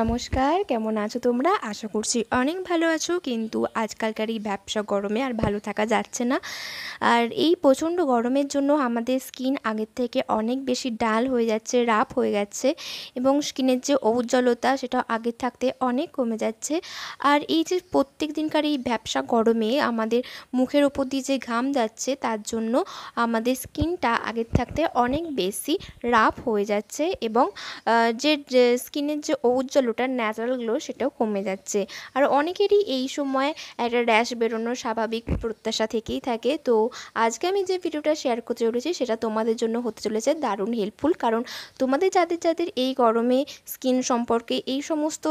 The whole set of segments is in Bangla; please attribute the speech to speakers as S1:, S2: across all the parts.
S1: নমস্কার, কেমন আছো তোমরা? আশা করছি অনেক ভালো আছো। কিন্তু আজকালকার এই ভ্যাপসা গরমে আর ভালো থাকা যাচ্ছে না। আর এই প্রচণ্ড গরমের জন্য আমাদের স্কিন আগের থেকে অনেক বেশি ডাল হয়ে যাচ্ছে, রাফ হয়ে যাচ্ছে এবং স্কিনের যে ঔজ্জ্বলতা সেটা আগের থাকতে অনেক কমে যাচ্ছে। আর এই যে প্রত্যেক দিনকার এই ভ্যাপসা গরমে আমাদের মুখের ওপর দিয়ে যে ঘাম যাচ্ছে তার জন্য আমাদের স্কিনটা আগের থাকতে অনেক বেশি রাফ হয়ে যাচ্ছে এবং যে স্কিনের যে ঔজ্জ্বলতা ন্যাচারাল গ্লো সেটাও কমে যাচ্ছে। আর অনেকেরই এই সময় একটা র্যাশ বেরোনোর স্বাভাবিক প্রত্যাশা থেকেই থাকে। তো আজকে আমি যে ভিডিওটা শেয়ার করতে চলেছি সেটা তোমাদের জন্য হতে চলেছে দারুণ হেল্পফুল। কারণ তোমাদের যাদের এই গরমে স্কিন সম্পর্কে এই সমস্ত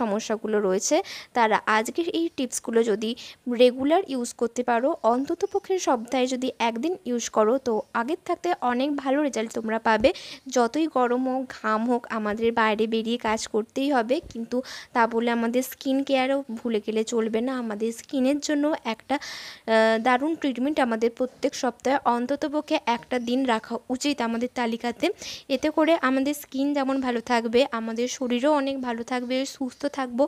S1: সমস্যাগুলো রয়েছে, তারা আজকের এই টিপসগুলো যদি রেগুলার ইউজ করতে পারো, অন্ততপক্ষে সপ্তাহে যদি একদিন ইউজ করো, তো আগের থাকতে অনেক ভালো রেজাল্ট তোমরা পাবে। যতই গরম হোক, ঘাম হোক, আমাদের বাইরে বেরিয়ে কাজ করতেই হবে, কিন্তু তা বলে আমাদের স্কিন কেয়ারও ভুলে গেলে চলবে না। আমাদের স্কিনের জন্য একটা দারুণ ট্রিটমেন্ট আমাদের প্রত্যেক সপ্তাহে অন্ততপক্ষে একটা দিন রাখা উচিত আমাদের তালিকাতে। এতে করে আমাদের স্কিন যেমন ভালো থাকবে, আমাদের শরীরও অনেক ভালো থাকবে, সুস্থ থাকবো।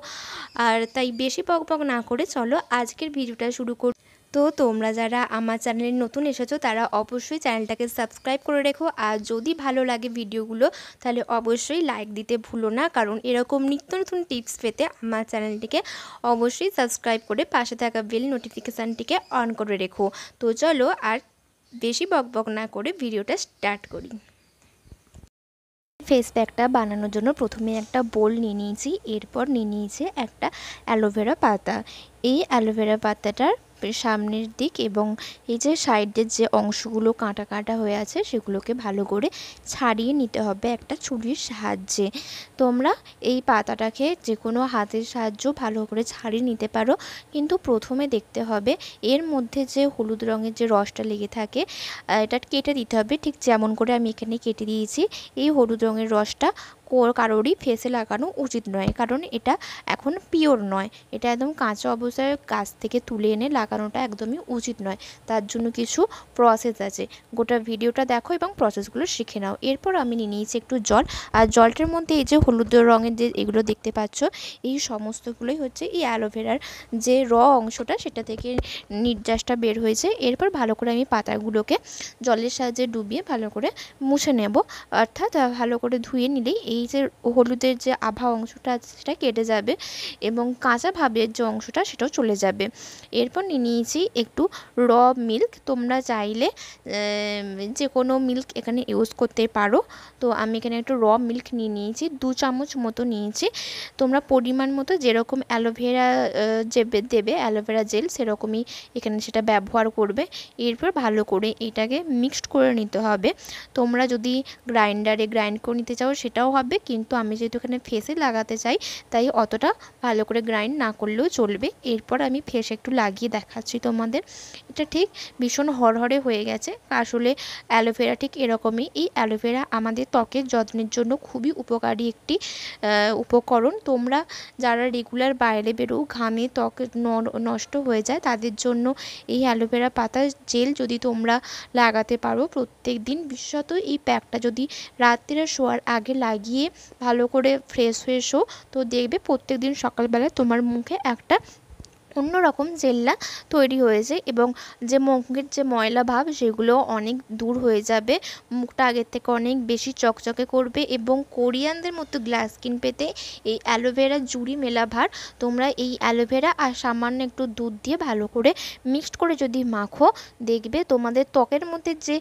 S1: আর তাই বেশি বকবক না করে চলো আজকের ভিডিওটা শুরু করি। তো তোমরা যারা আমার চ্যানেলে নতুন এসেছো তারা অবশ্যই চ্যানেলটাকে সাবস্ক্রাইব করে রেখো। আর যদি ভালো লাগে ভিডিওগুলো তাহলে অবশ্যই লাইক দিতে ভুলো না, কারণ এরকম নিত্য নতুন টিপস পেতে আমার চ্যানেলটিকে অবশ্যই সাবস্ক্রাইব করে পাশে থাকা বেল নোটিফিকেশানটিকে অন করে রেখো। তো চলো আর বেশি বকবক না করে ভিডিওটা স্টার্ট করি। ফেস প্যাকটা বানানোর জন্য প্রথমে একটা বোল নিয়ে নিয়েছি, এরপর নিয়ে নিয়েছি একটা অ্যালোভেরা পাতা। এই অ্যালোভেরা পাতাটার সামনের দিক এবং এই যে সাইডের যে অংশগুলো কাঁটা কাঁটা হয়ে আছে সেগুলোকে ভালো করে ছাড়িয়ে নিতে হবে একটা ছুরির সাহায্যে। তোমরা এই পাতাটাকে যে কোনো হাতের সাহায্যেও ভালো করে ছাড়িয়ে নিতে পারো, কিন্তু প্রথমে দেখতে হবে এর মধ্যে যে হলুদ রঙের যে রসটা লেগে থাকে এটা কেটে দিতে হবে, ঠিক যেমন করে আমি এখানে কেটে দিয়েছি। এই হলুদ রঙের রসটা কারোরই ফেসে লাগানো উচিত নয়, কারণ এটা এখন পিওর নয়, এটা একদম কাঁচা অবস্থায় গাছ থেকে তুলে এনে লাগানোটা একদমই উচিত নয়। তার জন্য কিছু প্রসেস আছে, গোটা ভিডিওটা দেখো এবং প্রসেসগুলো শিখে নাও। এরপর আমি নিয়ে নিয়েছি একটু জল, আর জলটার মধ্যে এই যে হলুদ রঙের যে এগুলো দেখতে পাচ্ছ, এই সমস্তগুলোই হচ্ছে এই অ্যালোভেরার যে অংশটা সেটা থেকে নির্যাসটা বের হয়েছে। এরপর ভালো করে আমি পাতাগুলোকে জলের সাহায্যে ডুবিয়ে ভালো করে মুছে নেব, অর্থাৎ ভালো করে ধুয়ে নিলেই এই যে হলুদের যে আভা অংশটা আছে সেটা কেটে যাবে এবং কাঁচা ভাবের যে অংশটা সেটাও চলে যাবে। এরপর নিয়ে নিয়েছি একটু র মিল্ক, তোমরা চাইলে যে কোনো মিল্ক এখানে ইউজ করতে পারো। তো আমি এখানে একটু র মিল্ক নিয়ে নিয়েছি, 2 চামচ মতো নিয়েছি। তোমরা পরিমাণ মতো যেরকম অ্যালোভেরা যে দেবে অ্যালোভেরা জেল সেরকমই এখানে সেটা ব্যবহার করবে। এরপর ভালো করে এটাকে মিক্সড করে নিতে হবে। তোমরা যদি গ্রাইন্ডারে গ্রাইন্ড করে নিতে চাও সেটাও হবে, কিন্তু আমি যেহেতু এখানে ফেসে লাগাতে চাই তাই অতটা ভালো করে গ্রাইন্ড না করলেও চলবে। এরপর আমি ফেসে একটু লাগিয়ে দেখাচ্ছি তোমাদের। এটা ঠিক ভীষণ হরহরে হয়ে গেছে। আসলে অ্যালোভেরা ঠিক এরকমই। এই অ্যালোভেরা আমাদের ত্বকের যত্নের জন্য খুবই উপকারী একটি উপকরণ। তোমরা যারা রেগুলার বাইরে বেরো, ঘামে ত্বক নষ্ট হয়ে যায়, তাদের জন্য এই অ্যালোভেরা পাতার জেল যদি তোমরা লাগাতে পারো প্রত্যেক দিন, বিশেষত এই প্যাকটা যদি রাত্রে শোয়ার আগে লাগিয়ে ভালো করে ফ্রেশ হয়ে শো, তো দেখবে প্রত্যেক দিন সকালবেলা তোমার মুখে একটা অন্যরকম জেল্লা তৈরি হয়েছে এবং যে মুখের যে ময়লা ভাব সেগুলো অনেক দূর হয়ে যাবে। মুখটা আগের থেকে অনেক বেশি চকচকে করবে এবং কোরিয়ানদের মতো গ্লাস স্কিন পেতে এই অ্যালোভেরা জুড়ি মেলা ভার তোমরা এই অ্যালোভেরা আর সামান্য একটু দুধ দিয়ে ভালো করে মিক্সড করে যদি মাখো, দেখবে তোমাদের ত্বকের মধ্যে যে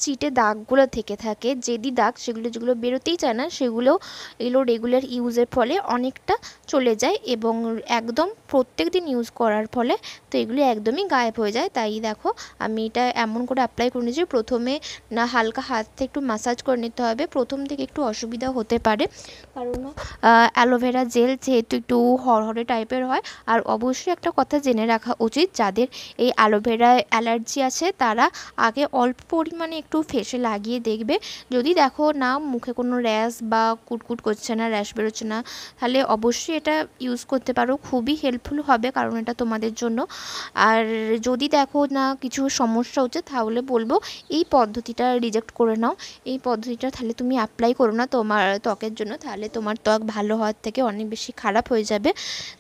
S1: চিটে দাগগুলো থেকে থাকে, জেদি দাগ, সেগুলো যেগুলো বেরোতেই চায় না, সেগুলো এগুলো রেগুলার ইউজের ফলে অনেকটা চলে যায় এবং একদম প্রত্যেক দিন ইউজ করার ফলে তো এগুলি একদমই গায়েব হয়ে যায়। তাই দেখো আমি এটা এমন করে অ্যাপ্লাই করে নিয়েছি। প্রথমে না হালকা হাতে একটু ম্যাসাজ করে নিতে হবে, প্রথম থেকে একটু অসুবিধা হতে পারে, কারণ অ্যালোভেরা জেল যেহেতু একটু হরহরে টাইপের হয়। আর অবশ্যই একটা কথা জেনে রাখা উচিত, যাদের এই অ্যালোভেরা অ্যালার্জি আছে তারা আগে অল্প পরিমাণে একটু ফেসে লাগিয়ে দেখবে। যদি দেখো না মুখে কোনো র্যাশ বা কুটকুট করছে না, র্যাশ বেরোচ্ছে না, তাহলে অবশ্যই এটা ইউজ করতে পারো, খুবই হেল্পফুল হবে, কারণ এটা তোমাদের জন্য। আর যদি দেখো না কিছু সমস্যা হচ্ছে তাহলে বলবো এই পদ্ধতিটা রিজেক্ট করে নাও। এই পদ্ধতিটা তাহলে তুমি অ্যাপ্লাই করো না তোমার ত্বকের জন্য, তাহলে তোমার ত্বক ভালো হওয়ার থেকে অনেক বেশি খারাপ হয়ে যাবে।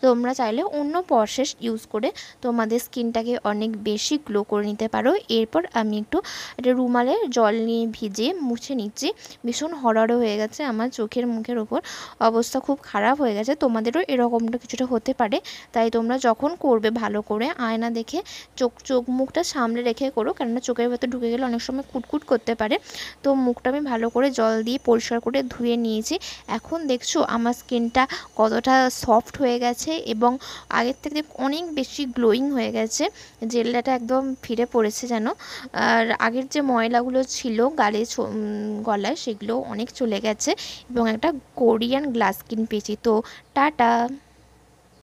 S1: তোমরা চাইলে অন্য প্রসেস ইউজ করে তোমাদের স্কিনটাকে অনেক বেশি গ্লো করে নিতে পারো। এরপর আমি একটু একটা রুমালে জল নিয়ে ভিজিয়ে মুছে নিচ্ছি। ভীষণ হরহর হয়ে গেছে আমার চোখের মুখের ওপর, অবস্থা খুব খারাপ হয়ে গেছে। তোমাদেরও এরকমটা কিছুটা হতে পারে, তাই তোমরা যখন করবে ভালো করে আয়না দেখে চোখ মুখটা সামনে রেখে করো, কেননা চোখের ভেতর ঢুকে গেলে অনেক সময় কুটকুট করতে পারে। তো মুখটা আমি ভালো করে জল দিয়ে পরিষ্কার করে ধুয়ে নিয়েছি। এখন দেখছো আমার স্কিনটা কতটা সফট হয়ে গেছে এবং আগের থেকে অনেক বেশি গ্লোয়িং হয়ে গেছে। জেল্লাটা একদম ফিরে পড়েছে যেন। আর আগের যে ময়লাগুলো ছিল গলায় সেগুলো অনেক চলে গেছে এবং একটা কোরিয়ান গ্লাস স্কিন পেয়েছি। তো টাটা।